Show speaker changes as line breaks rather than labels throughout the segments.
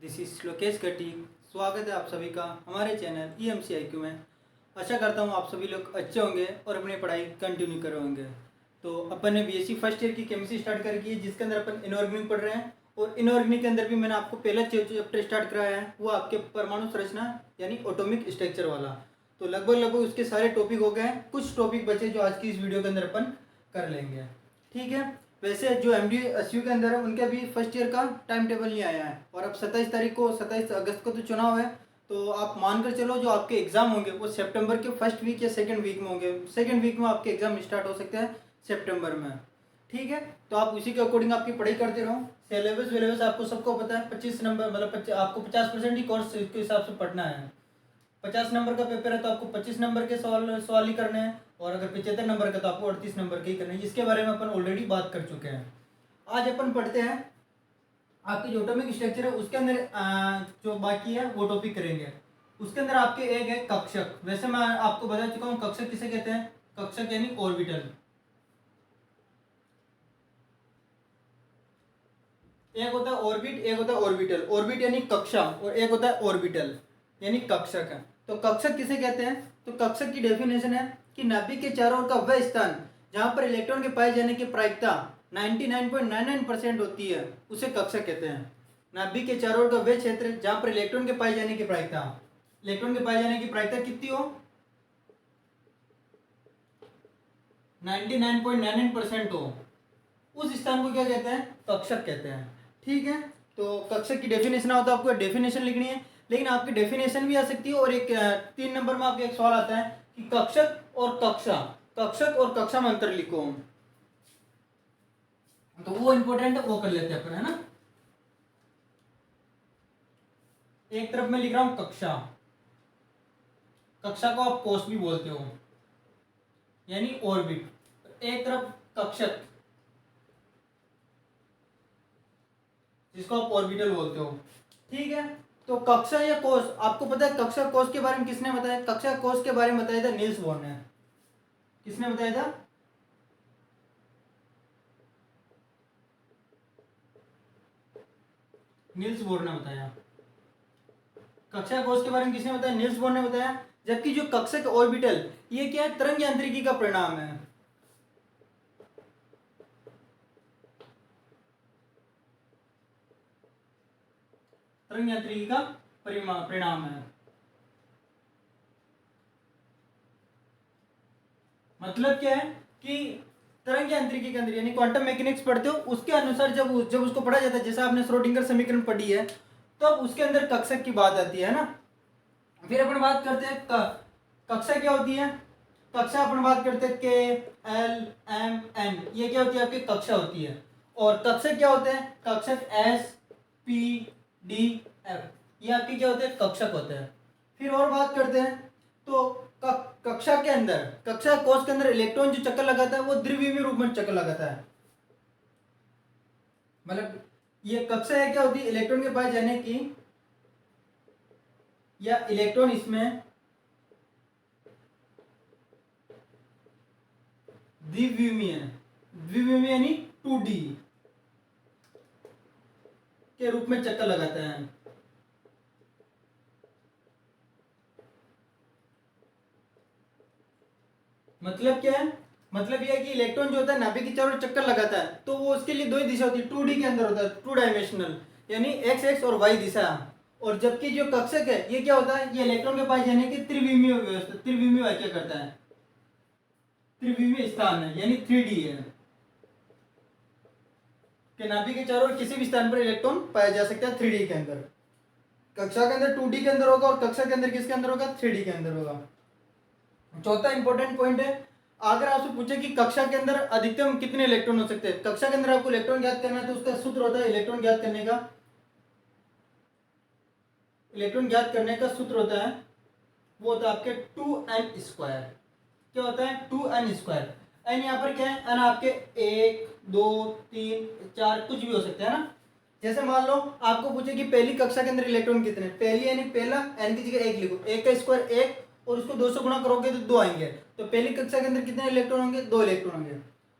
This is Lokesh कटी। स्वागत है आप सभी का हमारे चैनल EMCIQ में। आशा करता हूँ आप सभी लोग अच्छे होंगे और अपनी पढ़ाई कंटिन्यू कर होंगे। तो अपन ने BSc फर्स्ट ईयर की केमिस्ट्री स्टार्ट कर की है, जिसके अंदर अपन इनऑर्गेनिक पढ़ रहे हैं। और इनऑर्गेनिक के अंदर भी मैंने आपको पहला चैप्टर स्टार्ट कराया है, वो आपके परमाणु संरचना यानी एटॉमिक स्ट्रक्चर वाला। तो लगभग उसके सारे टॉपिक हो गए हैं, कुछ टॉपिक बचे जो आज की इस वीडियो के अंदर अपन कर लेंगे। ठीक है। वैसे जो MDSU के अंदर है उनका भी फर्स्ट ईयर का टाइम टेबल नहीं आया है, और अब 27 अगस्त को तो चुनाव है। तो आप मानकर चलो जो आपके एग्जाम होंगे वो सितंबर के फर्स्ट वीक या सेकंड वीक में होंगे। सेकंड वीक में आपके एग्जाम स्टार्ट हो सकते हैं सितंबर में। ठीक है। तो आप उसी के अकॉर्डिंग आपकी पढ़ाई करते रहो। सिलेबस आपको सबको पता है, 25 नंबर मतलब आपको 50% ही कोर्स के हिसाब से पढ़ना है। 50 नंबर का पेपर है तो आपको 25 नंबर के सवाल ही करने हैं, और अगर 75 नंबर का तो आपको 38 नंबर के ही करने हैं। इसके बारे में अपन ऑलरेडी बात कर चुके हैं। आज अपन पढ़ते हैं आपकी जो एटॉमिक स्ट्रक्चर है उसके अंदर जो बाकी है वो टॉपिक करेंगे। उसके अंदर आपके एक है कक्षक। वैसे मैं आपको बता चुका हूँ कक्षक किसे कहते हैं। कक्षक यानी ऑर्बिटल। एक होता है ऑर्बिट, एक होता है ऑर्बिटल। ऑर्बिट यानी कक्षा, और एक होता है ऑर्बिटल यानी कक्षक है। तो कक्षक किसे कहते हैं? तो कक्षक की डेफिनेशन है कि नाभिक के चारों ओर का वह स्थान जहां पर इलेक्ट्रॉन के पाए जाने की प्रायिकता 99.99% होती है उसे कक्षक कहते हैं। नाभिक के चारों ओर का वह क्षेत्र जहां पर इलेक्ट्रॉन के पाए जाने की प्रायिकता कितनी हो, 99.99% हो, उस स्थान को क्या कहते हैं? कक्षक कहते हैं। ठीक है। तो कक्षक की डेफिनेशन होता है, आपको डेफिनेशन लिखनी है, लेकिन आपकी डेफिनेशन भी आ सकती है। और एक 3 नंबर में आपको एक सवाल आता है कि कक्षक और कक्षा में अंतर लिखो। तो वो इंपॉर्टेंट है, वो कर लेते हैं अपन, है ना। एक तरफ मैं लिख रहा हूं कक्षा को आप कोष भी बोलते हो यानी ऑर्बिट। एक तरफ कक्षक जिसको आप ऑर्बिटल बोलते हो। ठीक है। तो कक्षा या कोष, आपको पता है कक्षा कोष के बारे में किसने बताया? कक्षा कोष के बारे में बताया था नील्स बोर ने। किसने बताया था? नील्स बोर ने बताया। कक्षा कोष के बारे में किसने बताया? नील्स बोर ने बताया। जबकि जो कक्षक ऑर्बिटल, ये क्या है? तरंग यांत्रिकी का परिणाम है। तरंग यांत्रिकी का परिणाम है। मतलब क्या है कि तरंग यांत्रिकी के अंदर यानी क्वांटम मैकेनिक्स पढ़ते हो, उसके अनुसार जब उसको पढ़ा जाता है, जैसे आपने श्रोडिंगर समीकरण पढ़ी है, तो अब उसके अंदर कक्षक की बात आती है ना। फिर अपन बात करते हैं कक्षा क्या होती है। कक्षा अपन बात करते हैं KLMN, ये क्या होती है? आपकी कक्षा होती है। और कक्षक क्या होते हैं? कक्षक SPDF, ये आपकी क्या होते हैं? कक्षक होते हैं। फिर और बात करते हैं तो कक्षा के अंदर, कक्षा कोष के अंदर इलेक्ट्रॉन जो चक्कर लगाता है वो द्विविमीय रूप में चक्कर लगाता है। मतलब ये कक्षा है क्या होती है? इलेक्ट्रॉन के पास जाने की, या इलेक्ट्रॉन इसमें द्विविमीय यानी 2D के रूप में चक्कर लगाता है। मतलब क्या है? मतलब यह है कि इलेक्ट्रॉन जो होता है नाभिक के चारों चक्कर लगाता है, तो वो उसके लिए दो ही दिशा होती है, 2D के अंदर होता है, 2 डायमेंशनल यानी x और y दिशा। और जबकि जो कक्षक है ये क्या होता है? ये इलेक्ट्रॉन के पास जाने की त्रिविमीय व्यवस्था, त्रिविमीय वाक्य करता है, त्रिविमीय स्थान है यानी 3D है कि नाभिक के चारों किसी भी स्थान पर इलेक्ट्रॉन पाया जा सकता है 3D के अंदर। कक्षा के अंदर 2D के अंदर होगा, और कक्षा के अंदर किसके अंदर होगा? 3D के अंदर होगा। चौथा इंपॉर्टेंट पॉइंट है, अगर आपसे पूछे कि कक्षा के अंदर अधिकतम कितने इलेक्ट्रॉन हो सकते हैं, कक्षा के अंदर आपको इलेक्ट्रॉन ज्ञात करना है, तो उसका सूत्र होता है इलेक्ट्रॉन ज्ञात करने का। इलेक्ट्रॉन ज्ञात करने का सूत्र होता है, वो होता है आपके 2n²। क्या होता है? 2n²। n यहाँ पर क्या है? n आपके 1 2 3 4 कुछ भी हो सकते हैं ना। जैसे मान लो आपको पूछे कि पहली कक्षा के अंदर इलेक्ट्रॉन कितने, पहली यानी पहला, n की जगह 1 लिखो, 1 का स्क्वायर 1, और उसको 2 से गुणा करोगे तो 2 आएंगे। तो पहली कक्षा के अंदर कितने इलेक्ट्रॉन होंगे? 2 इलेक्ट्रॉन होंगे।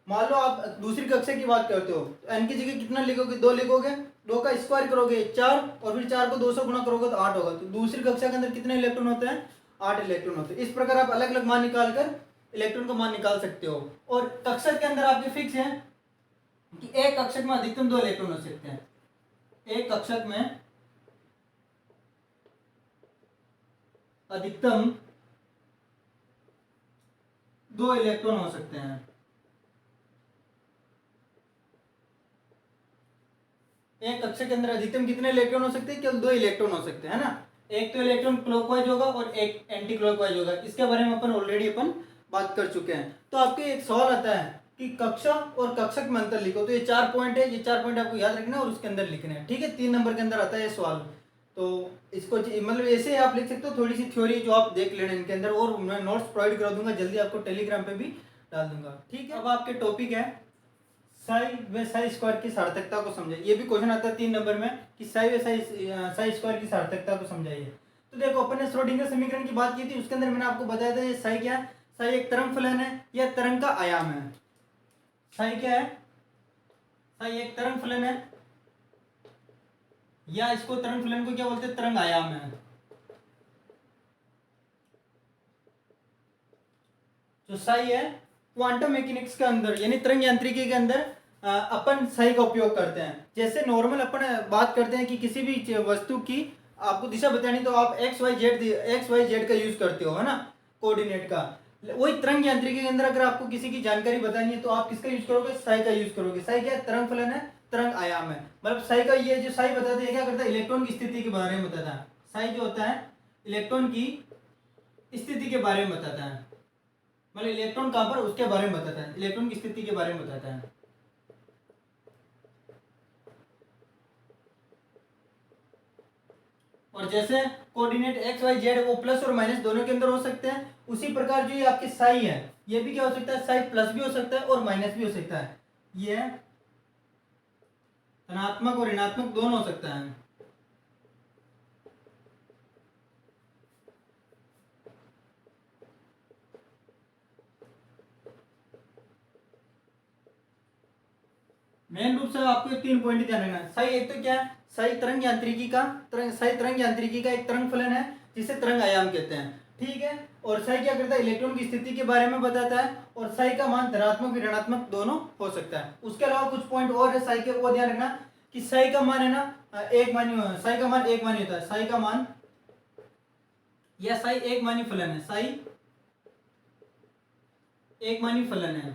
मान लो आप दूसरी कक्षा की बात करते हो, तो n की जगह कितना लिखोगे? 2 लिखोगे, 2 का स्क्वायर करोगे 4, और फिर 4 को 2 से गुणा करोगे तो 8 होगा। तो दूसरी कक्षा के अंदर कितने इलेक्ट्रॉन होते हैं? 8 इलेक्ट्रॉन होते हैं। इस प्रकार आप अलग अलग मान निकाल कर इलेक्ट्रॉन का मान निकाल सकते हो। और कक्षक के अंदर आपके फिक्स है कि एक कक्षक में अधिकतम 2 इलेक्ट्रॉन हो सकते हैं। एक कक्षक में अधिकतम 2 इलेक्ट्रॉन हो सकते हैं। एक कक्षक के अंदर अधिकतम कितने इलेक्ट्रॉन हो सकते हैं? केवल 2 इलेक्ट्रॉन हो सकते हैं, है ना। एक तो इलेक्ट्रॉन क्लॉकवाइज होगा और एक एंटी क्लॉकवाइज होगा। इसके बारे में अपन ऑलरेडी बात कर चुके हैं। तो आपके एक सवाल आता है कि कक्षा और कक्षक में अंतर लिखो। तो ये 4 पॉइंट है, ये 4 पॉइंट आपको याद रखना है और उसके अंदर लिखना है, ठीक है। 3 नंबर के अंदर आता है ये सवाल। तो इसको मतलब ऐसे आप लिख सकते हो। थोड़ी सी थ्योरी जो आप देख लेना इनके अंदर, और मैं नोट्स प्रोवाइड करा दूंगा जल्दी, आपको टेलीग्राम पे भी डाल दूंगा, ठीक है। अब आपके टॉपिक है साई व साई स्क्वायर की सार्थकता को समझाइए। ये भी क्वेश्चन आता है 3 नंबर में कि साई व साई स्क्वायर की सार्थकता को समझाइए। तो देखो, अपन ने श्रोडिंगर समीकरण की बात की थी, उसके अंदर मैंने आपको बताया था ये साई क्या है? साई एक तरंग फलन है या तरंग का आयाम है। साई क्या है? साई एक तरंग फलन है, या इसको तरंग फलन को क्या बोलते हैं? तरंग आयाम है। जो साई है क्वांटम मैकेनिक्स के अंदर यानी तरंग यांत्रिकी के अंदर अपन साई का उपयोग करते हैं। जैसे नॉर्मल अपन बात करते हैं कि किसी भी वस्तु की आपको दिशा बतानी तो आप एक्स वाई जेड का यूज करते हो, है ना, कोऑर्डिनेट का। वही तरंग यांत्रिकी के अंदर अगर आपको किसी की जानकारी बतानी है तो आप किसका यूज करोगे? साई का यूज करोगे। साई क्या है? तरंग फलन है, तरंग आयाम है। मतलब साई का ये जो साई बताते हैं क्या करता है? इलेक्ट्रॉन की स्थिति के बारे में बताता है। साई जो होता है इलेक्ट्रॉन की स्थिति के बारे में बताता है। मतलब इलेक्ट्रॉन कहां पर, उसके बारे में बताता है, इलेक्ट्रॉन की स्थिति के बारे में बताता है। और जैसे कोऑर्डिनेट एक्स वाई जेड वो प्लस और माइनस दोनों के अंदर हो सकते हैं, उसी प्रकार जो ये आपके साई है ये भी क्या हो सकता है? साई प्लस भी हो सकता है और माइनस भी हो सकता है। ये धनात्मक और ऋणात्मक दोनों हो सकता है। मेन रूप से आपको 3 पॉइंट ध्यान रखना है। साई एक तो क्या है? साई तरंग यांत्रिकी का साई तरंग यांत्रिकी का एक तरंग फलन है जिसे तरंग आयाम कहते हैं, ठीक है। और साई क्या करता है? इलेक्ट्रॉन की स्थिति के बारे में बताता है। और साई का मान धनात्मक ऋणात्मक दोनों हो सकता है। उसके अलावा कुछ पॉइंट और है साई के, वो ध्यान रखना कि साई का मान है ना एक मानी, साई का मान एक मानी होता है। साई का मान या साई एक मानी फलन है। साई एक मानी फलन है।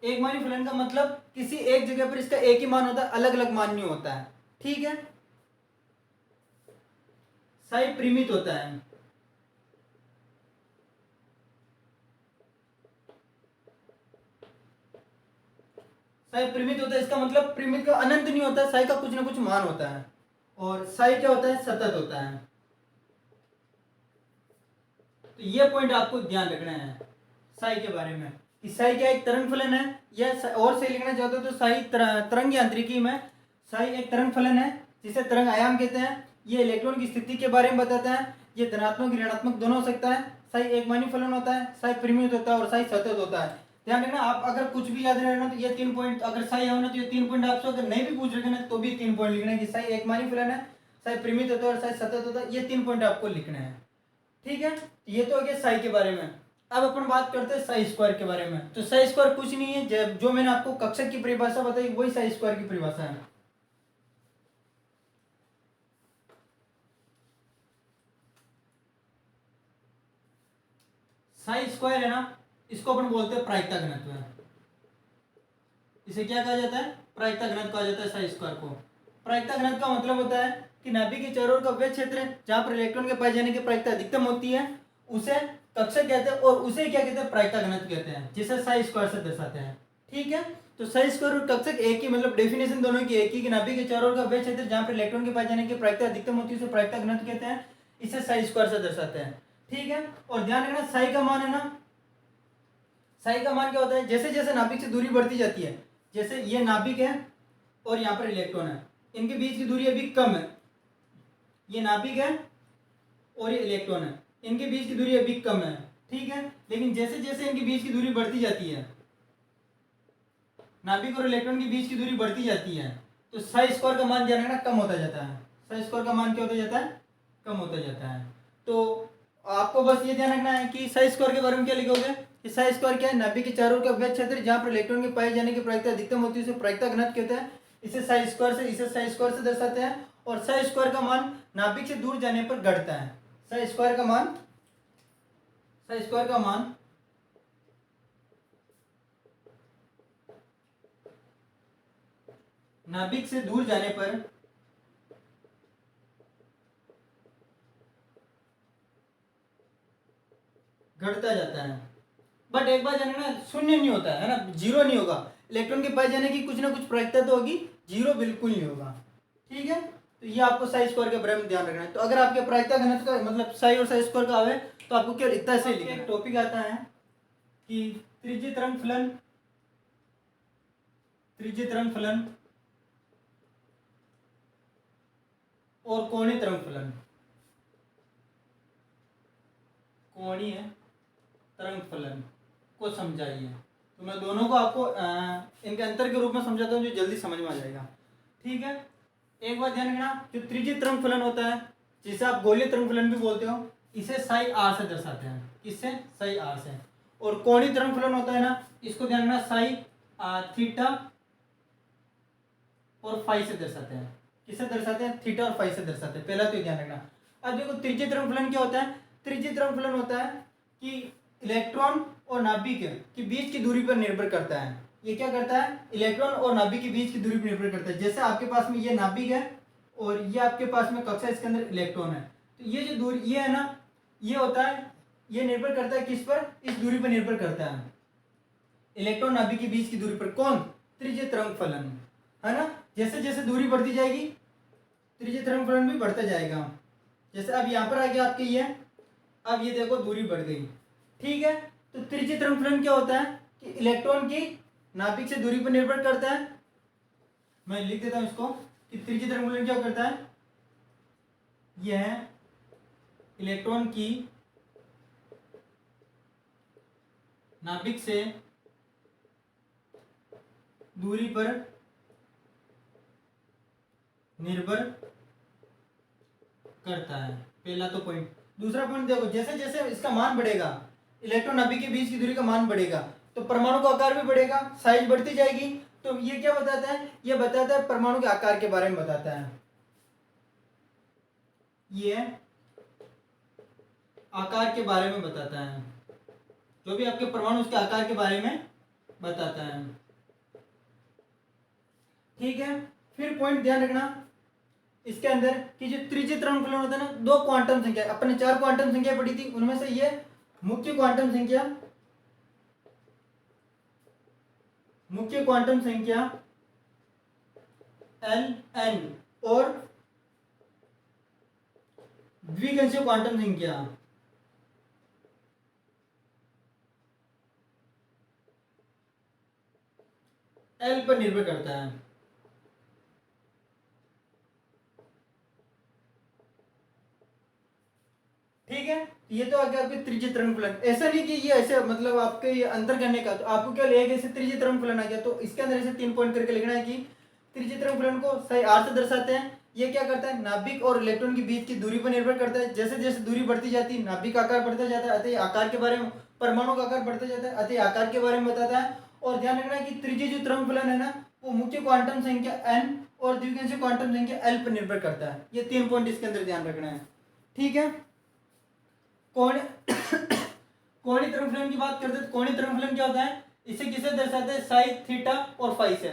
एक मानी फलन का मतलब किसी एक जगह पर इसका एक ही मान होता है, अलग अलग मान नहीं होता है, ठीक है। साई परिमित होता है। साई परिमित होता है, इसका मतलब परिमित का अनंत नहीं होता है, साई का कुछ ना कुछ मान होता है। और साई क्या होता है? सतत होता है। तो ये पॉइंट आपको ध्यान रखना है साई के बारे में कि साई क्या एक तरंग फलन है, या और सही लिखना चाहते हो तो साई तरंग यांत्रिकी में साई एक तरंग फलन है जिसे तरंग आयाम कहते हैं। ये इलेक्ट्रॉन की स्थिति के बारे में बताता है। ये धनात्मक ऋणात्मक दोनों हो सकता है। साई एक मानी फलन होता है, साई परिमित होता है और साई सतत होता है। ध्यान रखना, आप अगर कुछ भी याद रखना तो ये 3 पॉइंट, अगर साई हो ना तो ये 3 पॉइंट आपसे अगर नहीं भी पूछ रखे ना तो भी 3 पॉइंट लिखना है कि साई एक मानी फलन है, साई परिमित होता है और साई सतत होता है। ये 3 पॉइंट आपको लिखना है, ठीक है। ये तो हो गया साई के बारे में। अब अपन बात करते हैं साई स्क्वायर के बारे में। तो साई स्क्वायर कुछ नहीं है, जो मैंने आपको कक्षक की परिभाषा बताई वही साई स्क्वायर की परिभाषा है। साई स्क्वायर है ना, इसको अपन बोलते हैं प्रायिकता घनत्व। इसे क्या कहा जाता है? प्रायिकता घनत्व कहा जाता है साई स्क्वायर को। प्रायिकता घनत्व का मतलब होता है कि नाभिक के चारों ओर का वह क्षेत्र जहां पर इलेक्ट्रॉन के पाए जाने की प्रायिकता अधिकतम होती है उसे कक्षक कहते हैं, और उसे क्या कहते हैं? प्रायिकता घनत्व कहते हैं, जिसे साई स्क्वायर से दर्शाते हैं, ठीक है। तो साई स्क्वायर और कक्षक एक ही, मतलब डेफिनेशन दोनों की एक ही कि नाभिक के चारों ओर का वह क्षेत्र जहां पर इलेक्ट्रॉन के पाए जाने की प्रायिकता अधिकतम होती है उसे प्रायिकता घनत्व कहते हैं। इसे साई स्क्वायर से दर्शाते हैं, ठीक है। और ध्यान रखना, साई का मान है ना, साई का मान क्या होता है? जैसे जैसे नाभिक से दूरी बढ़ती जाती है, जैसे ये नाभिक है और यहाँ पर इलेक्ट्रॉन है, इनके बीच की दूरी अभी कम है। ये नाभिक है और ये इलेक्ट्रॉन है, इनके बीच की दूरी अभी कम है, ठीक है। लेकिन जैसे जैसे इनके बीच की दूरी बढ़ती जाती है, नाभिक और इलेक्ट्रॉन के बीच की दूरी बढ़ती जाती है तो साई स्क्वायर का मान ध्यान रखना कम होता जाता है। साई स्क्वायर का मान क्या होता जाता है? कम होता जाता है। तो आपको बस ये ध्यान रखना है कि साई स्क्वायर के बारे में क्या लिखोगे कि साई स्क्वायर क्या है? नाभिक के चारों ओर का वह क्षेत्र जहाँ पर इलेक्ट्रॉन के पाए जाने की प्रायिकता अधिकतम होती है उसे प्रायिकता घनत्व कहते हैं। इसे साई स्क्वायर से दर्शाते हैं। और साई स्क्वायर का मान नाभिक से दूर जाने पर घटता है। साई स्क्वायर का मान नाभिक से दूर जाने पर घटता जाता है। बट एक बार जानना, शून्य नहीं होता है ना, जीरो नहीं होगा। इलेक्ट्रॉन के पाए जाने की कुछ ना कुछ प्रायिकता तो होगी, जीरो बिल्कुल नहीं होगा। ठीक है, तो ये आपको साई स्क्वायर के बारे में ध्यान रखना है। तो अगर आपके प्रायिकता घनत्व का मतलब साई और साई स्क्वायर का आवे तो आपको क्या इतना से लिखना है। टॉपिक आता है कि त्रिज्यीय तरंग फलन और कोणीय तरंग फलन को समझाइए। तो मैं दोनों को आपको इनके अंतर के रूप में समझाता हूँ जो जल्दी समझ में आ जाएगा। ठीक है, एक बात ध्यान रखना, जो त्रिज्यीय तरंग फलन होता है जिसे आप गोलीय तरंग फलन भी बोलते हो, इसे साई आर से दर्शाते हैं। किससे? साई आर से। और कोणीय तरंग फलन होता है ना, इसको ध्यान रखना, साई थीटा और फाई से दर्शाते हैं। किससे दर्शाते हैं? थीटा और फाई से दर्शाते हैं। पहला तो ध्यान रखना। अब देखो त्रिज्यीय तरंग फलन क्या होता है? त्रिज्यीय तरंग फलन होता है कि इलेक्ट्रॉन और नाभिक के बीच की दूरी पर निर्भर करता है। ये क्या करता है? इलेक्ट्रॉन और नाभिक के बीच की दूरी पर निर्भर करता है। जैसे आपके पास में ये नाभिक है और ये आपके पास में कक्षा, इसके अंदर इलेक्ट्रॉन है। तो ये जो दूरी ये है ना, ये होता है, ये निर्भर करता है किस पर? इस दूरी पर निर्भर करता है, इलेक्ट्रॉन नाभिक के बीच की दूरी पर। कौन? त्रिज्यीय तरंग फलन, है ना। जैसे जैसे दूरी बढ़ती जाएगी त्रिज्यीय तरंग फलन भी बढ़ता जाएगा। जैसे अब यहाँ पर आ गया आपके ये, अब ये देखो दूरी बढ़ गई। ठीक है, तो त्रिज्यीय तरंग फलन क्या होता है कि इलेक्ट्रॉन की नाभिक से दूरी पर निर्भर करता है। मैं लिख देता हूं इसको कि त्रिज्यीय तरंग फलन क्या करता है, यह इलेक्ट्रॉन की नाभिक से दूरी पर निर्भर करता है। पहला तो पॉइंट। दूसरा पॉइंट देखो, जैसे जैसे इसका मान बढ़ेगा, इलेक्ट्रॉन नाभिक के बीच की दूरी का मान बढ़ेगा तो परमाणु का आकार भी बढ़ेगा, साइज बढ़ती जाएगी। तो ये क्या बताता है? ये बताता है परमाणु के आकार के बारे में बताता है। ये आकार के बारे में बताता है, जो भी आपके परमाणु उसके आकार के बारे में बताता है। ठीक है, फिर पॉइंट ध्यान रखना इसके अंदर कि जो त्रिज्यीय तरंग फलन होता है ना, दो क्वांटम संख्या, अपने 4 क्वांटम संख्या पढ़ी थी, उनमें से ये मुख्य क्वांटम संख्या Ln और द्विगंशीय क्वांटम संख्या L पर निर्भर करता है। ठीक है, ये तो आ गया आपके त्रिज्यीय तरंग फलन। ऐसा नहीं कि ये ऐसे मतलब आपके ये अंतर करने का, तो आपको क्या लगेगा जैसे त्रिज्यीय तरंग फलन आ गया तो इसके अंदर ऐसे 3 पॉइंट करके लिखना है कि त्रिज्यीय तरंग फलन को साई आर से दर्शाते हैं। ये क्या करता है? नाभिक और इलेक्ट्रॉन के बीच की दूरी पर निर्भर करता है। जैसे जैसे दूरी बढ़ती जाती है नाभिक का आकार बढ़ता जाता है, अतः आकार के बारे में, परमाणु का आकार बढ़ता जाता है, अतः आकार के बारे में बताता है। और ध्यान रखना कि त्रिज्यीय जो तरंग फलन है ना, वो मुख्य क्वांटम संख्या n और द्विगंशीय क्वांटम संख्या L पर निर्भर करता है। ये 3 पॉइंट इसके अंदर ध्यान रखना है। ठीक है, कोणीय तरंग फलन की बात करते हैं। कोणीय तरंग फलन क्या होता है? इसे किसे दर्शाते हैं? साई, थीटा और फाई से।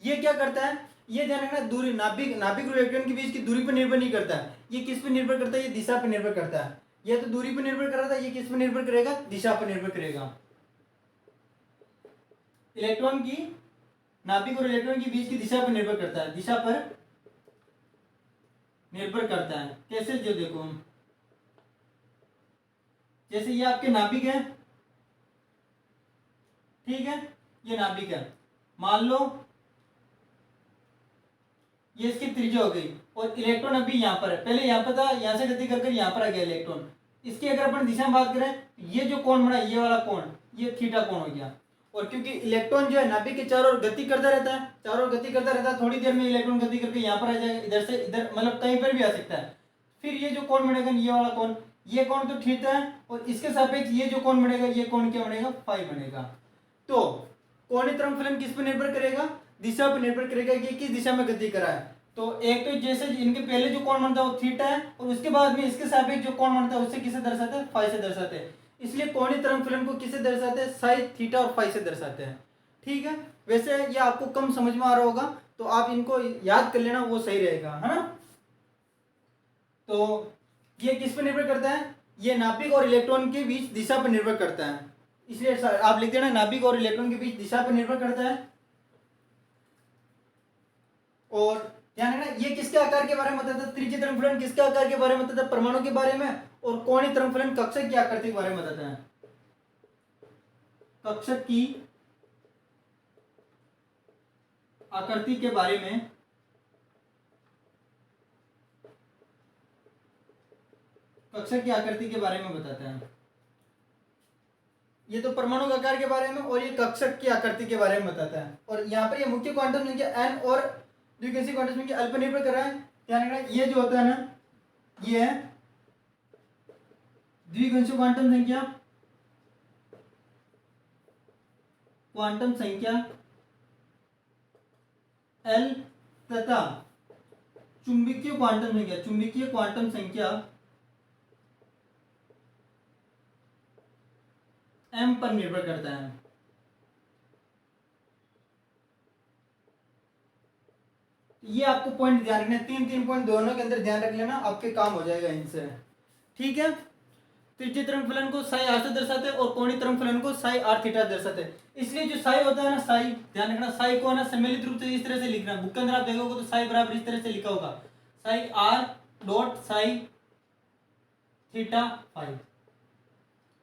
ये क्या करता है? ये ध्यान रखना, दूरी नाभिक और इलेक्ट्रॉन के बीच की दूरी पर निर्भर नहीं करता है। ये किस पर निर्भर करता है? ये दिशा पर निर्भर करता है। ये तो दूरी पर निर्भर कर रहा था, ये किस पर निर्भर करेगा? दिशा पर निर्भर करेगा। इलेक्ट्रॉन की नाभिक और इलेक्ट्रॉन के बीच की दिशा पर निर्भर करता है, दिशा पर निर्भर करता है। कैसे? जो देखो, जैसे ये आपके नाभिक है, ठीक है, ये नाभिक है, मान लो ये इसकी त्रिज्या हो गई और इलेक्ट्रॉन अभी यहाँ पर है। पहले यहाँ पर था, यहाँ से गति कर यहाँ पर आ गया इलेक्ट्रॉन। इसकी अगर अपन दिशा में बात करें, ये जो कोण बना, ये वाला कोण, ये थीटा कोण हो गया। और क्योंकि इलेक्ट्रॉन जो है नाभिक के चारों ओर गति करता रहता है, चारों ओर गति करता रहता है, थोड़ी देर में इलेक्ट्रॉन गति करके यहाँ पर आ जाएगा, इधर से इधर मतलब कहीं पर भी आ सकता है। फिर ये जो कोण बनेगा, ये वाला कोण, ये कोण तो थीटा है, और इसके सापेक्ष ये जो कोण बनेगा, ये कोण क्या बनेगा, फाई बनेगा। तो कोणीय तरंग फलन किस पर निर्भर करेगा, दिशा पर निर्भर करेगा कि किस दिशा में गति करा है। तो एक तो जैसे इनके पहले जो कोण बनता है वो थीटा है, और उसके बाद में इसके सापेक्ष जो कोण बनता है उससे किसे दर्शाते हैं, फाई से दर्शाते हैं। इसलिए कोणीय तरंग फलन को किसे दर्शाते हैं, साई, थीटा और फाई से दर्शाते हैं। ठीक है, वैसे ये आपको कम समझ में आ रहा होगा, तो आप इनको याद कर लेना, वो सही रहेगा, है ना। तो ये किस पर निर्भर करता है, ये नाभिक और इलेक्ट्रॉन के बीच दिशा पर निर्भर करता है। इसलिए आप लिख देना नाभिक और इलेक्ट्रॉन के बीच दिशा पर निर्भर करता है। और ध्यान रखना, ये किसके आकार के बारे में बताता है, त्रिज्यीय तरंग फलन किसके आकार के बारे में बताता है, परमाणु के बारे में। और कोणीय तरंग फलन कक्षक की आकृति के बारे में बताता है, कक्षक की आकृति के बारे में, कक्षक की आकृति के बारे में बताता है। ये तो परमाणु आकार के बारे में, और ये कक्षक की आकृति के बारे में बताता है। और यहाँ पर ये मुख्य क्वांटम संख्या n और द्विगंशीय क्वांटम संख्या l पर निर्भर कर रहा है। ध्यान रखना, ये जो होता है ना, ये है द्विगंशीय क्वांटम संख्या, क्वांटम संख्या l, तथा चुंबकीय क्वांटम संख्या, चुंबकीय क्वांटम संख्या m पर निर्भर करता है। ये आपको पॉइंट ध्यान रखना है, तीन पॉइंट दोनों के अंदर ध्यान रख लेना, आपके काम हो जाएगा इनसे। ठीक है, त्रिज्यीय तरंग फलन को साई आर से दर्शाते हैं, और कोणीय तरंग फलन को साई आर थीटा दर्शाते हैं। इसलिए जो साई होता है ना, साई, ध्यान रखना, साई को ना सम्मिलित रूप से इस तरह से लिखना, बुक के अंदर आप देखोगे तो साई बराबर इस तरह से लिखा होगा, psi r dot psi theta phi.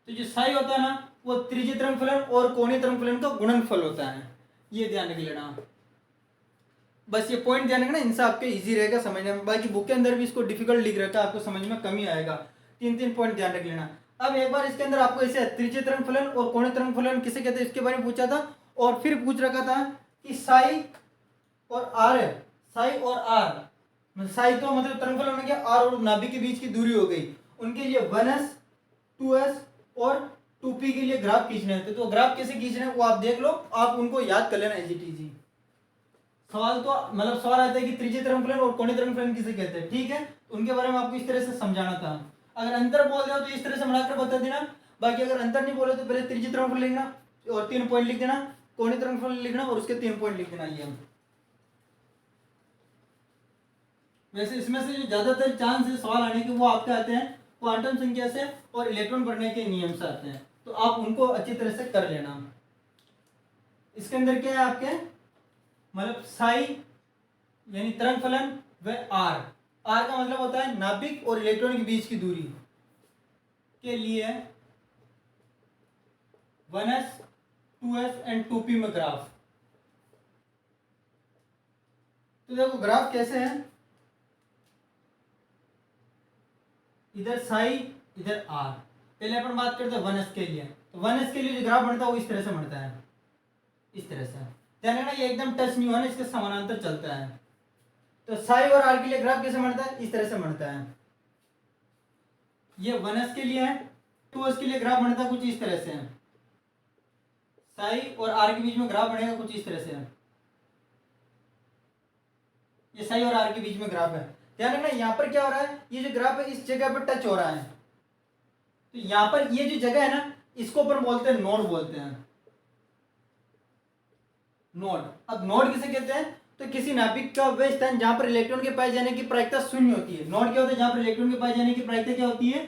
तो जो साई होता है ना, वो त्रिज्यीय तरंग फलन और कोणीय तरंग फलन का गुणनफल होता है। ये ध्यान रख लेना, बस ये पॉइंट ध्यान रखना, इनसे आपके इजी रहेगा समझने में। बाकी बुक के अंदर भी इसको डिफिकल्ट लिख रखा है, आपको समझ में कमी आएगा। तीन पॉइंट ध्यान रख लेना। अब एक बार इसके अंदर आपको ऐसे त्रिज्यीय तरंग फलन और कोणीय तरंग फलन किसे कहते हैं इसके बारे में पूछा था, और फिर पूछ रखा था कि साई और आर है, साई और आर, साई तो मतलब तरंग फलन हो गया, आर और नाभिक के बीच की दूरी हो गई, उनके लिए 1s 2s और 2p के लिए ग्राफ खींचने थे। तो ग्राफ कैसे खींचने हैं वो आप देख लो, आप उनको याद कर लेना एजीटीजी। सवाल तो मतलब सवाल आता है कि त्रिज्यीय तरंग फलन और कोणीय तरंग फलन किसे कहते हैं, ठीक है, उनके बारे में आपको इस तरह से समझाना था। अगर अंतर बोल रहे हो तो इस तरह से बनाकर बता देना, बाकी अगर अंतर नहीं बोले तो पहले त्रिज्यीय तरंग फलन लिखना और 3 पॉइंट लिख देना, कोणीय तरंग फलन लिखना और उसके 3 पॉइंट लिख देना। ये वैसे इसमें से जो ज्यादातर चांस है सवाल आने के वो आपके आते हैं क्वांटम संख्या से और इलेक्ट्रॉन बढ़ने के नियम से आते हैं, तो आप उनको अच्छी तरह से कर लेना। इसके अंदर क्या है आपके, मतलब साई यानी तरंग फलन व आर, आर का मतलब होता है नाभिक और इलेक्ट्रॉन के बीच की दूरी के लिए 1s 2s एंड 2p में ग्राफ। तो देखो ग्राफ कैसे है, इधर साई इधर आर। पहले अपन बात करते हैं 1s के लिए, तो 1s के लिए जो ग्राफ बनता है वो इस तरह से बनता है, इस तरह से। ध्यान रखना ये एकदम टच नहीं हुआ ना, इसके समानांतर चलता है। तो साई और आर के लिए ग्राफ कैसे बनता है, इस तरह से बनता है। ये 1s के लिए है, 2s के लिए ग्राफ बनता है कुछ इस तरह से है। साई और आर के बीच में ग्राफ बनेगा कुछ इस तरह से है। ये साई और आर के बीच में ग्राफ है। ध्यान रखना यहाँ पर क्या हो रहा है, ये जो ग्राफ है इस जगह पर टच हो रहा है, तो यहाँ पर ये जो जगह है ना इसको अपन बोलते हैं नोड बोलते हैं, नोड। अब नोड किसे कहते हैं, तो किसी नाभिक का वह स्थान जहां पर इलेक्ट्रॉन के पाए जाने की प्रायिकता शून्य होती है। नोड क्या होता है, जहां पर इलेक्ट्रॉन के पाए जाने की प्रायिकता क्या होती है,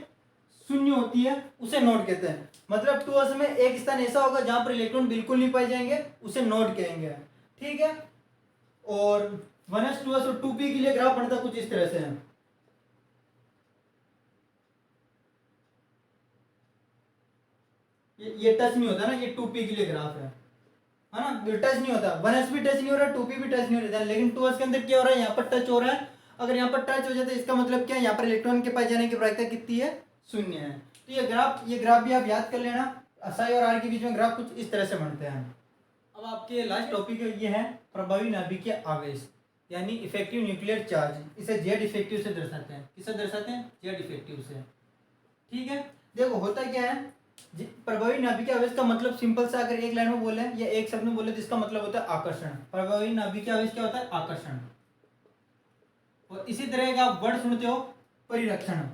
शून्य होती है, उसे नोड कहते हैं। मतलब 2s में एक स्थान ऐसा होगा जहां पर इलेक्ट्रॉन बिल्कुल नहीं पाए जाएंगे, उसे नोड कहेंगे, ठीक है। और 1s 2s और 2p के लिए ग्राफ बनता कुछ इस तरह से है। ये टच नहीं होता ना, ये 2p के लिए ग्राफ है ना, टच नहीं होता। 1s भी टच नहीं हो रहा, 2p भी टच नहीं हो रहा, लेकिन 2s के अंदर क्या हो रहा है, यहाँ पर टच हो रहा है। अगर यहाँ पर टच हो जाता है इसका मतलब क्या है, यहाँ पर इलेक्ट्रॉन के पाए जाने की प्रायिकता कितनी है, शून्य है। तो ये ग्राफ भी आप याद कर लेना, साई और आर के बीच में ग्राफ कुछ इस तरह से बनते हैं। अब आपके लास्ट टॉपिक ये है प्रभावी नाभिकीय आवेश यानी इफेक्टिव न्यूक्लियर चार्ज। इसे जेड इफेक्टिव से दर्शाते हैं। किससे दर्शाते हैं? जेड इफेक्टिव से। ठीक है, देखो होता क्या है, प्रभावी नाभिकीय आवेश का मतलब सिंपल सा अगर एक लाइन में बोले या एक शब्द में बोले तो इसका मतलब होता है आकर्षण। प्रभावी नाभिकीय आवेश क्या होता है? आकर्षण। और इसी तरह का आप वर्ड सुनते हो परिरक्षण,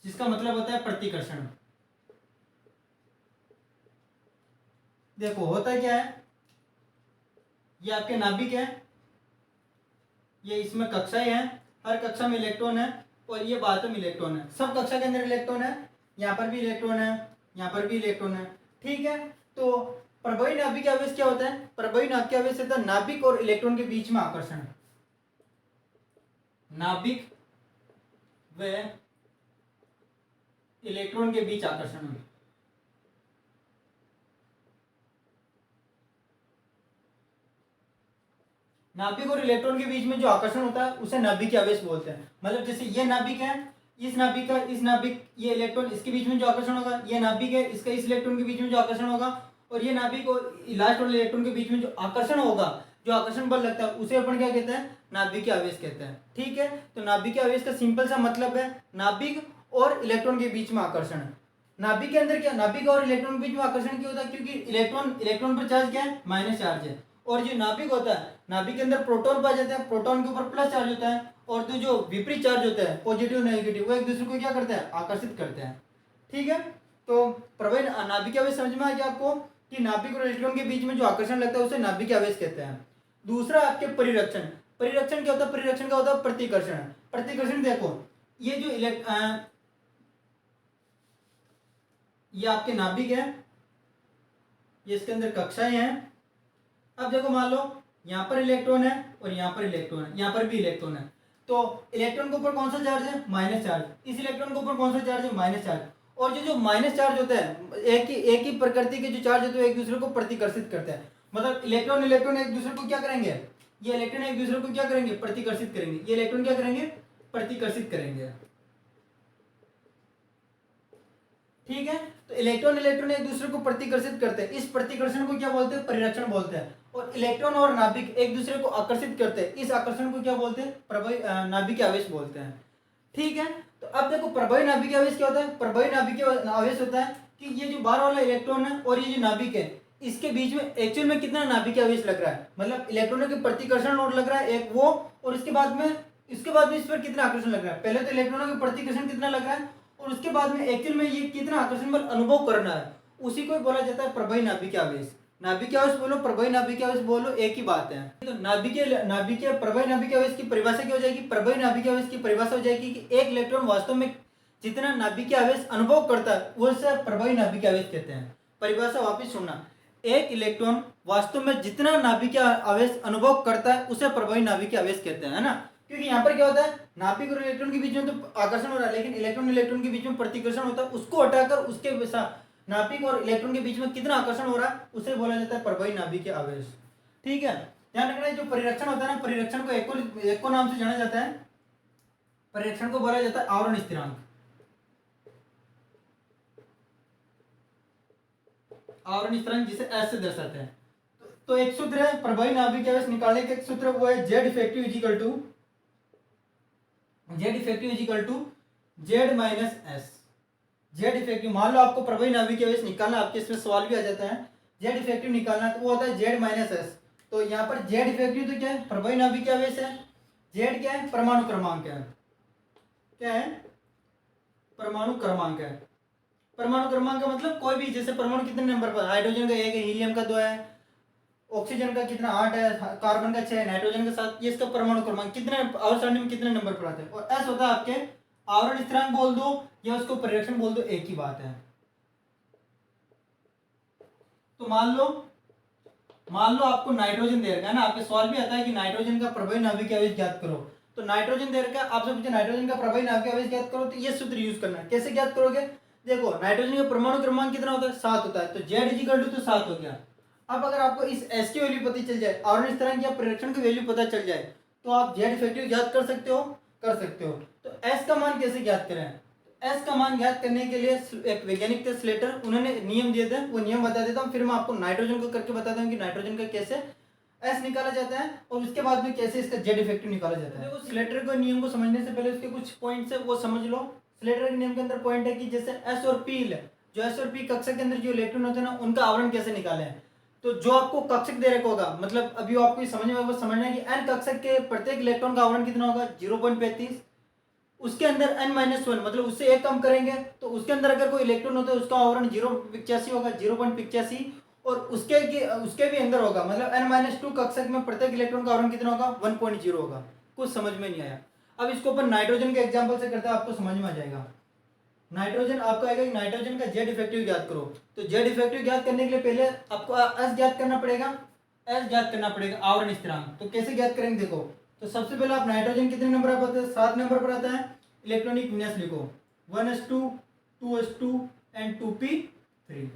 जिसका मतलब होता है प्रतिकर्षण। देखो होता क्या है, ये आपके नाभिक है, ये इसमें कक्षाएं हैं, हर कक्षा में इलेक्ट्रॉन है और ये बाहर में इलेक्ट्रॉन है। सब कक्षा के अंदर इलेक्ट्रॉन है, यहाँ पर भी इलेक्ट्रॉन है, यहाँ पर भी इलेक्ट्रॉन है। ठीक है, तो प्रभावी नाभिकीय आवेश क्या होता है? प्रभावी नाभिकीय आवेश होता है नाभिक और इलेक्ट्रॉन के बीच में आकर्षण। नाभिक व इलेक्ट्रॉन के बीच आकर्षण। नाभिक और इलेक्ट्रॉन के बीच में जो आकर्षण होता है उसे नाभिकीय आवेश बोलते हैं। मतलब जैसे ये नाभिक है, इस नाभिक का इस नाभिक, ये इलेक्ट्रॉन इसके बीच में जो आकर्षण होगा, ये नाभिक है, इसका इस इलेक्ट्रॉन के बीच में जो आकर्षण होगा, और ये नाभिक और लास्ट वाले इलेक्ट्रॉन के बीच में जो आकर्षण होगा, जो आकर्षण बल लगता है, उसे अपन क्या कहते हैं? नाभिकीय आवेश कहते हैं। ठीक है, तो नाभिकीय आवेश का सिंपल सा मतलब है नाभिक और इलेक्ट्रॉन के बीच में आकर्षण। नाभिक के अंदर क्या, नाभिक और इलेक्ट्रॉन के बीच में आकर्षण क्यों होता है? क्योंकि इलेक्ट्रॉन पर चार्ज क्या है? माइनस चार्ज है। और जो नाभिक होता है, नाभिक के अंदर प्रोटॉन पाए जाते हैं, प्रोटॉन के ऊपर प्लस चार्ज होता है, और तो जो विपरीत चार्ज होता है पॉजिटिव नेगेटिव, वो एक दूसरे को क्या करते हैं? आकर्षित करते हैं। ठीक है, तो प्रभावी नाभिकीय आवेश समझ में आ गया आपको कि नाभिक और इलेक्ट्रॉन के बीच में जो आकर्षण लगता है उसे नाभिकीय आवेश कहते हैं। दूसरा आपके परिरक्षण। परिरक्षण क्या होता है? परिरक्षण का होता है प्रतिकर्षण। प्रतिकर्षण देखो, ये जो ये आपके नाभिक है, ये इसके अंदर कक्षाएं हैं। अब देखो मान लो यहाँ पर इलेक्ट्रॉन है और यहाँ पर इलेक्ट्रॉन है, यहाँ पर भी इलेक्ट्रॉन है। तो इलेक्ट्रॉन के ऊपर कौन सा चार्ज है? Minus charge. इस इलेक्ट्रॉन के ऊपर कौन सा चार्ज है? Minus charge. और जो माइनस चार्ज होता है, एक ही प्रकृति के जो चार्ज होते हैं एक दूसरे को प्रतिकर्षित करते हैं। मतलब इलेक्ट्रॉन एक दूसरे को क्या करेंगे? ये इलेक्ट्रॉन एक दूसरे को क्या करेंगे? प्रतिकर्षित करेंगे। ये इलेक्ट्रॉन क्या करेंगे? प्रतिकर्षित करेंगे। ठीक है, तो इलेक्ट्रॉन एक दूसरे को प्रतिकर्षित करते हैं। इस प्रतिकर्षण को क्या बोलते हैं? परिरक्षण बोलते हैं। और इलेक्ट्रॉन और नाभिक एक दूसरे को आकर्षित करते हैं, इस आकर्षण को क्या बोलते हैं? प्रभावी नाभिकीय आवेश बोलते हैं। ठीक है, तो अब देखो प्रभावी नाभिकीय आवेश क्या होता है? प्रभावी नाभिकीय आवेश होता है कि ये जो बाहर वाला इलेक्ट्रॉन है और ये जो नाभिक है, इसके बीच में एक्चुअल में कितना नाभिकीय आवेश लग रहा है। मतलब इलेक्ट्रॉनों के प्रतिकर्षण लोड लग रहा है एक वो, और इसके बाद में इस पर कितना आकर्षण लग रहा है। पहले तो इलेक्ट्रॉनों के प्रतिकर्षण कितना लग रहा है, और उसके बाद में एक्चुअल में ये कितना आकर्षण बल अनुभव करना है, उसी को बोला जाता है प्रभावी नाभिकीय आवेश। नाभिकीय आवेश बोलो, प्रभावी नाभिकीय आवेश बोलो, एक ही बात है। तो नाभिकीय प्रभावी नाभिकीय आवेश की परिभाषा क्या हो जाएगी? प्रभावी नाभिकीय आवेश की परिभाषा हो जाएगी कि एक इलेक्ट्रॉन वास्तव में जितना नाभिकीय आवेश अनुभव करता है उसे प्रभावी नाभिकीय आवेश कहते हैं। परिभाषा वापिस सुनना, एक इलेक्ट्रॉन वास्तव में जितना नाभिकीय आवेश अनुभव करता है उसे प्रभावी नाभिकीय आवेश कहते हैं, है ना। क्योंकि यहाँ पर क्या होता है, नाभिक और इलेक्ट्रॉन के बीच में तो आकर्षण हो रहा है, लेकिन इलेक्ट्रॉन के बीच में प्रतिकर्षण होता है। उसको हटाकर उसके नाभिक और इलेक्ट्रॉन के बीच में कितना आकर्षण हो रहा है उसे बोला जाता है प्रभावी नाभिकीय आवेश। ठीक है, ध्यान रखना, जो परिरक्षण होता है ना, परिरक्षण को एक को नाम से जाना जाता है। परिरक्षण को बोला जाता है आवरण स्थिरांक। आवरण स्थिरांक जिसे एस से दर्शाते हैं। तो एक सूत्र है प्रभावी नाभिकीय आवेश निकालने का, एक सूत्र वो है Z effective is equal to Z minus S. Z effective, मान लो आपको प्रभावी नाभिकीय आवेश निकालना, आपके इसमें सवाल भी आ जाता है, जेड इफेक्टिव निकालना, तो वो होता है जेड माइनस एस। तो यहाँ पर जेड इफेक्टिव तो क्या है? प्रभावी नाभिकीय आवेश है। जेड क्या है? परमाणु क्रमांक है। क्या है? परमाणु क्रमांक है। परमाणु क्रमांक का मतलब कोई भी, जैसे परमाणु कितने नंबर पर, हाइड्रोजन का 1 है, हीलियम का 2 है, ऑक्सीजन का कितना 8 है, कार्बन का 6 है, नाइट्रोजन का 7, ये इसका परमाणु क्रमांक कितने आवर्त सारणी में कितने नंबर पर आते हैं। और एस होता है आपके आवरण स्थिरांक बोल दो या उसको परिरक्षण बोल दो, एक ही बात है। तो मान लो आपको नाइट्रोजन दे रखा है ना, आपके सवाल भी आता है कि नाइट्रोजन का प्रभावी नाभिकीय आवेश ज्ञात करो। तो नाइट्रोजन दे रखा है, आपसे पूछे नाइट्रोजन का प्रभावी नाभिकीय आवेश ज्ञात करो, तो ये सूत्र यूज करना है। कैसे ज्ञात करोगे? देखो नाइट्रोजन का परमाणु क्रमांक कितना होता है? 7 होता है, तो जेड इजिकल टू तो 7 हो गया। अब अगर आपको इस एस की वैल्यू पता चल जाए, आवरण स्थिरांक या परिरक्षण की वैल्यू पता चल जाए, तो आप जेड इफेक्टिव ज्ञात कर सकते हो। तो एस का मान कैसे ज्ञात करें? एस का मान ज्ञात करने के लिए एक वैज्ञानिक थे स्लेटर, उन्होंने नियम दिए थे, वो नियम बता देता हूँ, फिर मैं आपको नाइट्रोजन को करके बताता हूँ कि नाइट्रोजन का कैसे एस निकाला जाता है और उसके बाद में कैसे इसका जेड इफेक्टिव निकाला जाता है। देखो स्लेटर के नियम को समझने से पहले उसके कुछ पॉइंट्स है वो समझ लो। स्लेटर के नियम के अंदर पॉइंट है कि जैसे एस और पी जो एस और पी कक्षा के अंदर जो इलेक्ट्रॉन होते हैं ना, उनका आवरण कैसे निकाले हैं। तो जो आपको कक्षक दे रखा होगा, मतलब अभी आपको समझ में वो समझना है कि एन कक्षक के प्रत्येक इलेक्ट्रॉन का आवरण कितना होगा 0.35। उसके अंदर n-1 मतलब उससे एक कम करेंगे तो उसके अंदर अगर कोई इलेक्ट्रॉन होता है उसका आवरण 0.85 होगा, 0.85। और उसके भी अंदर होगा, मतलब n-2 कक्षक में प्रत्येक इलेक्ट्रॉन का आवरण कितना होगा 1.0 होगा। कुछ समझ में नहीं आया। अब इसको अपन नाइट्रोजन के एग्जाम्पल से करते हैं, आपको समझ में आ जाएगा। नाइट्रोजन आपका आएगा कि नाइट्रोजन का जेड इफेक्टिव ज्ञात करो। तो जेड इफेक्टिव ज्ञात करने के लिए पहले आपको एस ज्ञात करना पड़ेगा, एस ज्ञात करना पड़ेगा आवरण स्थिरांक। तो कैसे ज्ञात करेंगे देखो, तो सबसे पहले आप नाइट्रोजन कितने नंबर पर आता है 7 नंबर पर आता है। इलेक्ट्रॉनिक विन्यास लिखो 1s2 2s2 एंड 2p3।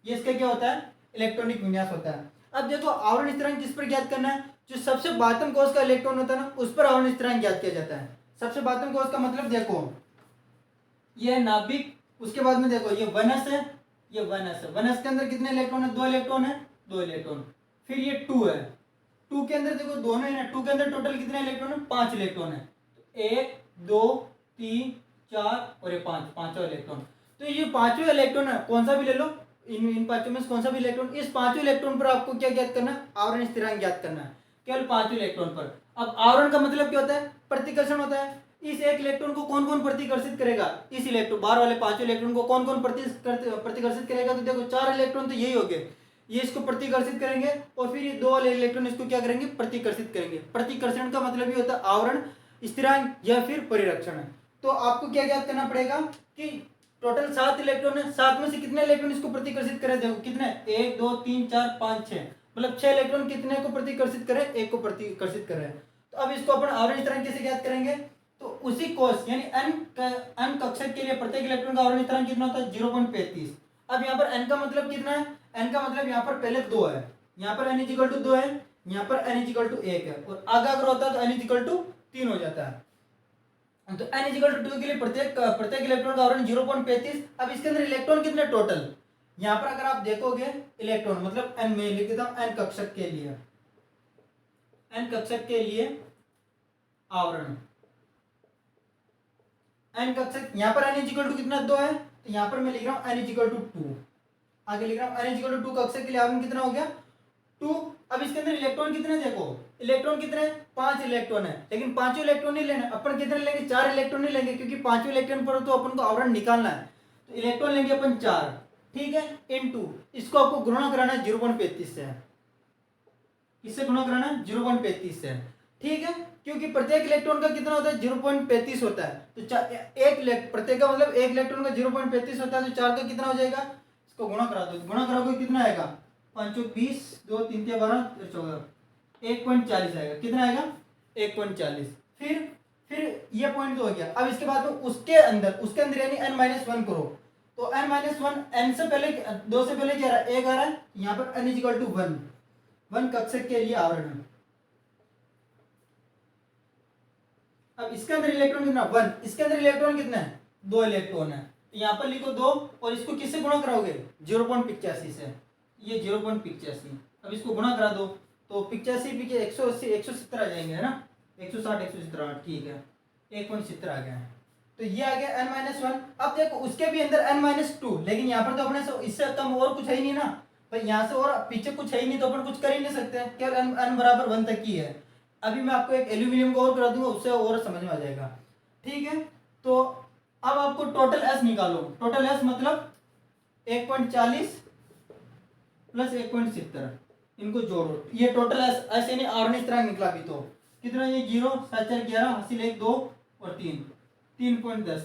ये इसका क्या होता है इलेक्ट्रॉनिक विन्यास होता है। अब देखो आवरण स्थिरांक किस पर ज्ञात करना है, जो सबसे बातम कोष का इलेक्ट्रॉन होता है ना उस पर आवरण स्थिरांक ज्ञात किया जाता है। सबसे बातम कोष का मतलब देखो ये नाभिक, उसके बाद में देखो ये 1s है, ये 1s है। 1s के अंदर कितने इलेक्ट्रॉन है 2 इलेक्ट्रॉन है, 2 इलेक्ट्रॉन। फिर ये 2 है, 2 के अंदर देखो दोनों है ना, 2 के अंदर टोटल कितने इलेक्ट्रॉन है 5 इलेक्ट्रॉन है। तो 1 2 3 4 और ये 5 पांचवा इलेक्ट्रॉन। तो ये पांचवें इलेक्ट्रॉन है, कौन सा भी ले लो, इन पांचों में से कौन सा भी इलेक्ट्रॉन, इस पांचवें इलेक्ट्रॉन पर आपको क्या ज्ञात करना है आवरण स्थिरांक ज्ञात करना है, केवल पांचवें इलेक्ट्रॉन पर। अब आवरण का मतलब क्या होता है प्रतिकर्षण होता है। इस एक इलेक्ट्रॉन को कौन कौन प्रतिकर्षित करेगा, इस इलेक्ट्रॉन बाहर वाले पांचवें इलेक्ट्रॉन को कौन कौन प्रतिकर्षित करेगा। तो देखो 4 इलेक्ट्रॉन तो यही हो गए, ये इसको प्रतिकर्षित करेंगे और फिर ये 2 वाले इलेक्ट्रॉन इसको क्या करेंगे प्रतिकर्षित करेंगे। प्रतिकर्षण का मतलब ये होता है आवरण स्थिरांक या फिर परिरक्षण। तो आपको क्या ज्ञात करना पड़ेगा कि टोटल 7 इलेक्ट्रॉन है, 7 में से कितने इलेक्ट्रॉन इसको प्रतिकर्षित करे, देखो कितने 1 2 3 4 5 6, मतलब 6 इलेक्ट्रॉन कितने को प्रतिकर्षित करे, एक को प्रतिकर्षित करे। तो अब इसको अपन आवरण स्थिरांक कैसे ज्ञात करेंगे, तो उसी कोष यानी n कक्षक के लिए प्रत्येक इलेक्ट्रॉन का आवरण स्थिरांक कितना होता है 0.35। अब यहाँ पर n का मतलब कितना है, n का मतलब यहाँ पर पहले 2 है, यहाँ पर n = 2 है, यहाँ पर n = 1 है, और आगे अगर होता है तो n = 3 हो जाता है। तो n = 2 के लिए प्रत्येक इलेक्ट्रॉन का आवरण 0.35। अब इसके अंदर इलेक्ट्रॉन कितने टोटल, यहाँ पर अगर आप देखोगे इलेक्ट्रॉन मतलब n में लिख देता हूं n कक्षक के लिए, n कक्षक के लिए आवरण n कक्षक, यहाँ पर n = कितना 2 है, तो यहाँ पर मैं लिख रहा हूँ n = 2, आगे लिख रहा हूँ n = 2 कक्षक के लिए आवरण कितना हो गया 2। अब इसके अंदर इलेक्ट्रॉन कितने, देखो इलेक्ट्रॉन कितने 5 इलेक्ट्रॉन है, लेकिन पांचों इलेक्ट्रॉन नहीं लेना, अपन कितने लेंगे 4 इलेक्ट्रॉन नहीं लेंगे, क्योंकि पांचों इलेक्ट्रॉन पर तो अपन को आवरण निकालना है। तो इलेक्ट्रॉन लेंगे अपन 4, ठीक है, इनटू इसको आपको गुणा कराना है 0.35 से, इससे गुणा कराना है 0.35 से, ठीक है, क्योंकि प्रत्येक इलेक्ट्रॉन का कितना होता है 0.35 होता है। तो एक प्रत्येक का मतलब एक इलेक्ट्रॉन का 0.35 होता है, तो 4 का कितना हो जाएगा, इसको गुणा करा दो, गुणा कराओगे कितना आएगा 5 20 2 3 12 14, 1.40 आएगा, कितना आएगा 1.40। फिर ये पॉइंट तो हो गया। अब इसके बाद में उसके अंदर यानी n-1 करो, तो n-1 n से पहले 2 से पहले क्या रहा 1 आ रहा है, यहाँ पर n = 1 कक्षक के लिए आवरण है। अब इसके अंदर इलेक्ट्रॉन कितना 1, इसके अंदर इलेक्ट्रॉन कितना है 2 इलेक्ट्रॉन है, तो यहाँ पर लिखो 2 और इसको किससे गुणा कराओगे 0.85 से, ये 0.85। अब इसको गुणा करा दो तो 85 पीछे 180 170 आ जाएंगे, है ना, 160 170, ठीक है 1.70 आ गया है। तो ये आ गया n-1। अब देखो उसके भी अंदर n-2, लेकिन यहाँ पर तो अपने से इससे कम और कुछ है ही नहीं ना, भाई यहाँ से और पीछे कुछ है ही नहीं, तो अपन कुछ कर ही नहीं सकते, केवल n = 1 तक ही है। अभी मैं आपको एक एल्यूमिनियम को और करा दूंगा, उससे और समझ में आ जाएगा, ठीक है। तो अब आपको टोटल एस निकालो, टोटल एस मतलब 1.40 प्लस 1.70, इनको जोड़ो, ये टोटल एस यानी आवरण स्थिरांक निकला। अभी तो कितना, ये 0 7 4 11 हासिल 1 2 और 3 3.10।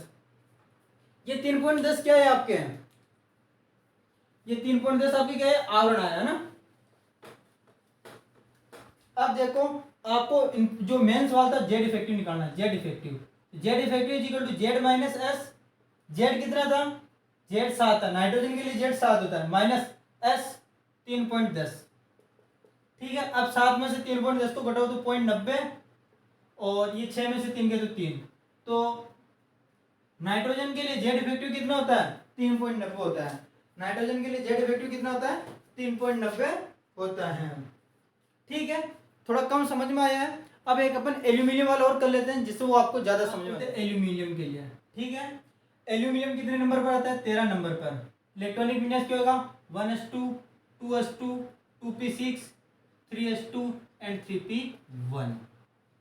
ये 3.10 क्या है आपके, ये 3.10 आपके क्या है आवरण आया है ना। अब देखो आपको जो मेन सवाल था जेड इफेक्टिव निकालना है, Z effective Z minus S, Z कितना था जेड 7 था, नाइट्रोजन के लिए जेड 7 होता है, माइनस एस 3.10, ठीक है। अब 7 में से 3.10 को घटाओ तो 0.90, और ये 6 में से 3 के तो 3, तो नाइट्रोजन के लिए जेड इफेक्टिव कितना होता है? 3.90 होता है। नाइट्रोजन के लिए जेड इफेक्टिव कितना होता है? 3.90 होता है। ठीक है, थोड़ा कम समझ में आया है। अब एक अपन एल्यूमिनियम वाला और कर लेते हैं जिससे वो आपको ज्यादा समझ में आए। एल्यूमिनियम के लिए ठीक है, एल्यूमिनियम कितने नंबर पर आता है? 13 नंबर पर। इलेक्ट्रॉनिक विन्यास क्या होगा? 1s2 2s2 2p6 3s2 and 3p1।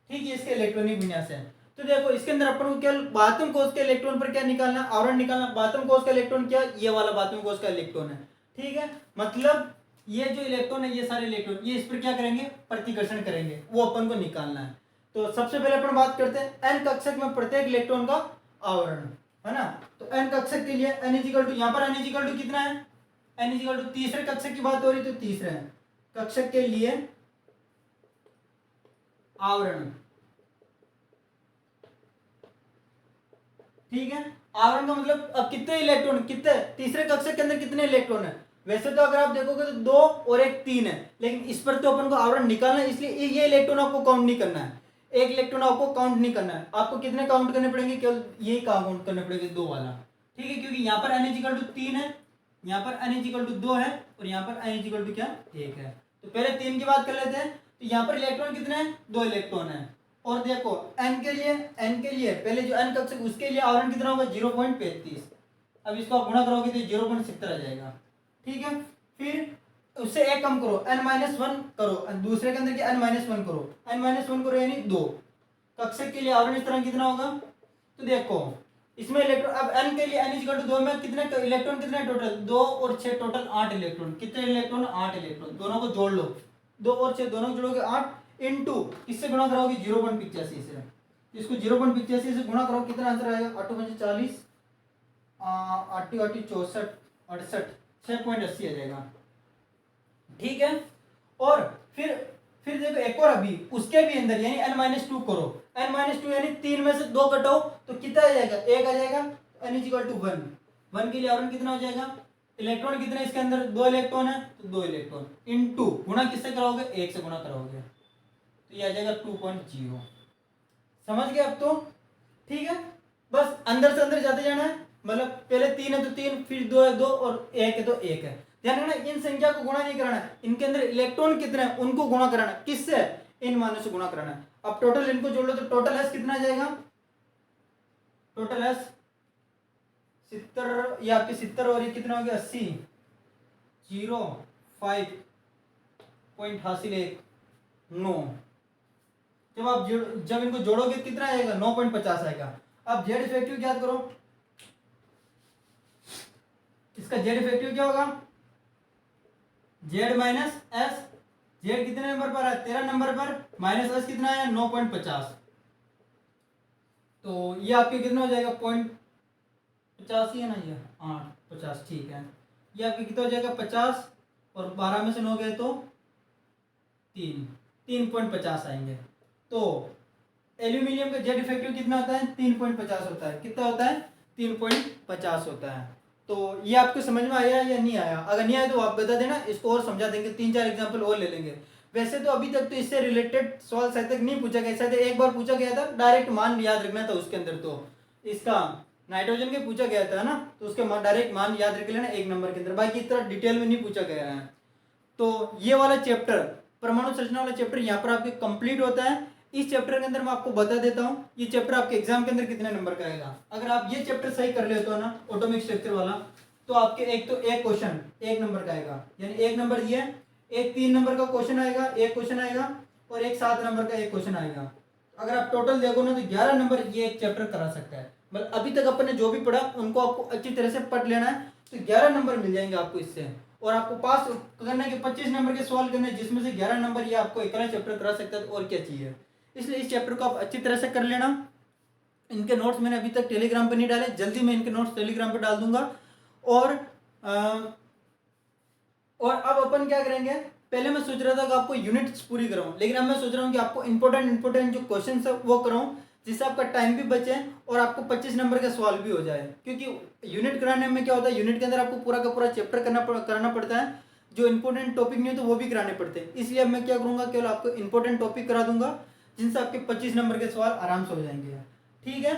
ठीक है, इसके इलेक्ट्रॉनिक विन्यास है। तो देखो इसके अंदर अपन को क्या बातम कोष के इलेक्ट्रॉन पर क्या निकालना? आवरण निकालना। बातम कोष का इलेक्ट्रॉन क्या? ये वाला बातम कोष का इलेक्ट्रॉन है। ठीक है, मतलब ये जो इलेक्ट्रॉन है, ये सारे इलेक्ट्रॉन ये इस पर क्या करेंगे? प्रतिकर्षण करेंगे, वो अपन को निकालना है। तो सबसे पहले अपन बात करते हैं एन कक्षक में प्रत्येक इलेक्ट्रॉन का आवरण, है ना। तो एन कक्षक के लिए एन इजिकल टू, यहाँ पर एन इजिकल टू कितना है? एन इजिकल टू, तीसरे कक्षक की बात हो रही तो तीसरे कक्षक के लिए आवरण। ठीक है, आवरण का मतलब अब कितने इलेक्ट्रॉन, कितने तीसरे कक्षक के अंदर कितने इलेक्ट्रॉन है? वैसे तो अगर आप देखोगे तो 2 और 1 3 है, लेकिन इस पर तो अपन को आवरण निकालना है, इसलिए ये इलेक्ट्रॉन आपको काउंट नहीं करना है। एक इलेक्ट्रॉन आपको काउंट नहीं करना है। आपको कितने काउंट करने पड़ेंगे? केवल ये काउंट करने पड़ेंगे, 2 वाला। ठीक है, क्योंकि यहाँ पर n इक्वल टू 3 है, यहाँ पर n इक्वल टू 2 है, और यहाँ पर n इक्वल टू क्या? 1 है। तो पहले 3 की बात कर लेते हैं। तो यहाँ पर इलेक्ट्रॉन कितने हैं? 2 इलेक्ट्रॉन है। और देखो n के लिए पहले जो n कक्षक उसके लिए आवरण कितना होगा? 0.35। अब इसको आप गुणा करोगे तो 0.70 आ जाएगा। ठीक है, फिर उससे एक कम करो, n-1 करो, दूसरे के अंदर के n-1 करो, n-1 करो यानी 2। कक्षक के लिए आवरण इस तरह कितना होगा? तो देखो इसमें इलेक्ट्रॉन, अब n के लिए n इक्वल टू 2 में कितने इलेक्ट्रॉन कितने टोटल? 2 और 6 टोटल 8 इलेक्ट्रॉन। कितने इलेक्ट्रॉन? 8 इलेक्ट्रॉन। दोनों को जोड़ लो, 2 और 6 दोनों को जोड़ोगे 8 इंटू किससे गुणा करोगे? 0.85 से। इसको 0.85 से गुणा करो, कितना आंसर आएगा? 8 5 40, 8 8 64 68, 6.80 आ जाएगा। ठीक है, और फिर देखो एक और अभी उसके भी अंदर यानी n-2 करो, n-2 यानी 3 में से 2 घटाओ तो कितना आ जाएगा? 1 आ जाएगा। n इक्वल टू 1, 1 के लिए आवरण कितना हो जाएगा? इलेक्ट्रॉन कितने इसके अंदर? 2 इलेक्ट्रॉन है, तो 2 इलेक्ट्रॉन इंटू गुणा किससे कराओगे? 1 से गुणा कराओगे, तो ये आ जाएगा 2.0। समझ गए अब तो? ठीक है, बस अंदर से अंदर जाते जाना है। मतलब पहले 3 है तो 3, फिर 2 है 2, और 1 है तो 1 है। ध्यान रखना, इन संख्या को गुणा नहीं कराना है, इनके अंदर इलेक्ट्रॉन कितने हैं उनको गुणा कराना है। किससे? इन मानों से गुणा कराना है। अब टोटल इनको जोड़ लो तो टोटल एस कितना आ जाएगा? टोटल एस 70, ये आपके 70 और ये कितना हो गया? 80, 0 5 पॉइंट हासिल 1 9। जब इनको जोड़ोगे कितना आएगा? 9.50 आएगा। अब जेड इफेक्टिव याद करो, इसका जेड इफेक्टिव क्या होगा? Z minus S. जेड कितने नंबर पर है? 13 नंबर पर, माइनस एस कितना है? 9.50। तो ये आपके कितना हो जाएगा? 0.50 ही है ना ये? हाँ 50, ठीक है। ये आपके कितना हो जाएगा? 50, और 12 में से 9 गए तो 3.50 आएंगे। तो एल्यूमिनियम का जेड इफेक्टिव कितना होता है? 3.50 होता है। कितना होता है? 3.50 होता है। तो ये आपको समझ में आया या नहीं आया? अगर नहीं आया तो आप बता देना, इसको और समझा देंगे, 3-4 एग्जांपल और ले लेंगे। वैसे तो अभी तक तो इससे रिलेटेड सवाल शायद तक नहीं पूछा गया, शायद एक बार पूछा गया था, डायरेक्ट मान याद रखना था उसके अंदर। तो इसका नाइट्रोजन के पूछा गया था ना, तो उसके डायरेक्ट मान याद रख लेना 1 नंबर के अंदर, बाकी इतना डिटेल में नहीं पूछा गया है। तो ये वाला चैप्टर, परमाणु संरचना वाला चैप्टर यहाँ पर आपके कंप्लीट होता है। इस चैप्टर के अंदर मैं आपको बता देता हूँ ये चैप्टर आपके एग्जाम के अंदर कितने नंबर का आएगा। अगर आप ये चैप्टर सही कर लेते हो ना, एटॉमिक स्ट्रक्चर वाला, तो आपके एक क्वेश्चन 1 नंबर का आएगा, यानी 1 नंबर ये, एक 3 नंबर का क्वेश्चन आएगा, एक क्वेश्चन आएगा, और एक 7 नंबर का एक क्वेश्चन आएगा। अगर आप टोटल देखो ना तो 11 नंबर ये एक चैप्टर करा सकता है। मतलब अभी तक अपन ने जो भी पढ़ा उनको आपको अच्छी तरह से पढ़ लेना है, तो 11 नंबर मिल जाएंगे आपको इससे। और आपको पास करने के 25 नंबर के सवाल करने, जिसमें से 11 नंबर ये आपको अकेला चैप्टर करा सकता है, तो और क्या चाहिए। इसलिए इस चैप्टर को आप अच्छी तरह से कर लेना। इनके नोट्स मैंने अभी तक टेलीग्राम पर नहीं डाले, जल्दी मैं इनके नोट्स टेलीग्राम पर डाल दूंगा। और अब अपन क्या करेंगे, पहले मैं सोच रहा था कि आपको यूनिट्स पूरी कराऊं, लेकिन अब मैं सोच रहा हूँ कि आपको इंपॉर्टेंट जो क्वेश्चन है वो कराऊं, जिससे आपका टाइम भी बचे और आपको 25 नंबर का सवाल भी हो जाए। क्योंकि यूनिट कराने में क्या होता है, यूनिट के अंदर आपको पूरा का पूरा चैप्टर कराना पड़ता है, जो इंपॉर्टेंट टॉपिक नहीं हो तो वो भी कराने पड़ते हैं। इसलिए अब मैं क्या करूँगा, केवल आपको इंपॉर्टेंट टॉपिक करा दूंगा, जिनसे आपके 25 नंबर के सवाल आराम से हो जाएंगे। ठीक है,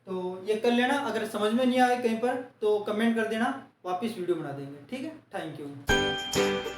तो ये कर लेना। अगर समझ में नहीं आए कहीं पर तो कमेंट कर देना, वापस वीडियो बना देंगे। ठीक है, थैंक यू।